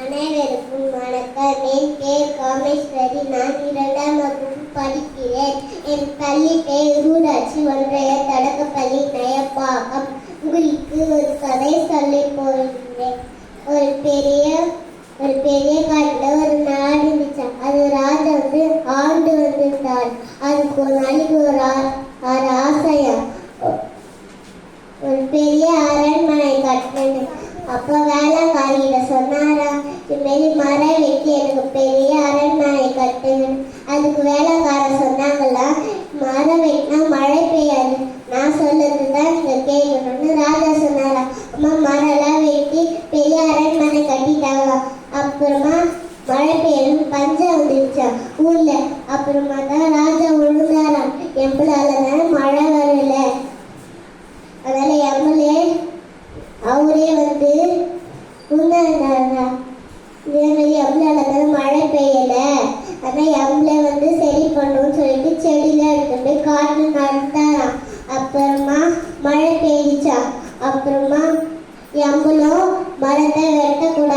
அனைவருக்கும் வணக்கம். என் பேர் காமேஸ்வரி. நான் 2ஆம் வகுப்பு படிக்கிறேன். என் பள்ளி பேர் ஊராட்சி ஒன்றிய தொடக்கப்பள்ளி நயப்பாக்கம். உங்களுக்கு ஒரு கதை சொல்லி போகிறேன். ஒரு பெரிய காட்டில் ஒரு நாடு இருந்துச்சு. அது ராஜா ஆண்டு வந்திருந்தார். அதுக்கு ஒரு நாளைக்கு ஒரு ஆசையா ஒரு பெரிய அரண்மனை கட்டணும். அப்போ வேலைக்காரியிட சொன்னாரா, இதுமாரி மரம் வெட்டி எனக்கு பெரிய அரண்மனை கட்டுங்கன்னு. அதுக்கு வேலைக்காரன் சொன்னாங்களா, மரம் வெட்டினா மழை பெய்யாது, நான் சொல்றது தான் நீங்கள் கேட்கணும்னு. ராஜா சொன்னாரா, அம்மா மரம்லாம் வெட்டி பெரிய அரண்மனை கட்டிட்டாங்க. அப்புறமா மழை பெய்யணும் பஞ்சம் வந்துருச்சா ஊர்ல. அப்புறமா தான் ராஜா விழுந்தாராம். எம்பளால தானே மழை வரல, அதனால எம்எல்ஏ அவரே உண்டாஇருந்தாரா, இதேமாதிரி எம்எல்ஏ மழை பெய்யல, அதான் எம்எல்ஏ சரி பண்ணுன்னு சொல்லிட்டு செடியில எடுத்துட்டு போய் காட்டு நடந்தாராம். அப்புறமா மழை பெய்யுச்சா. அப்புறமா எம்பளும் மரத்தை வெட்டக்கூடாது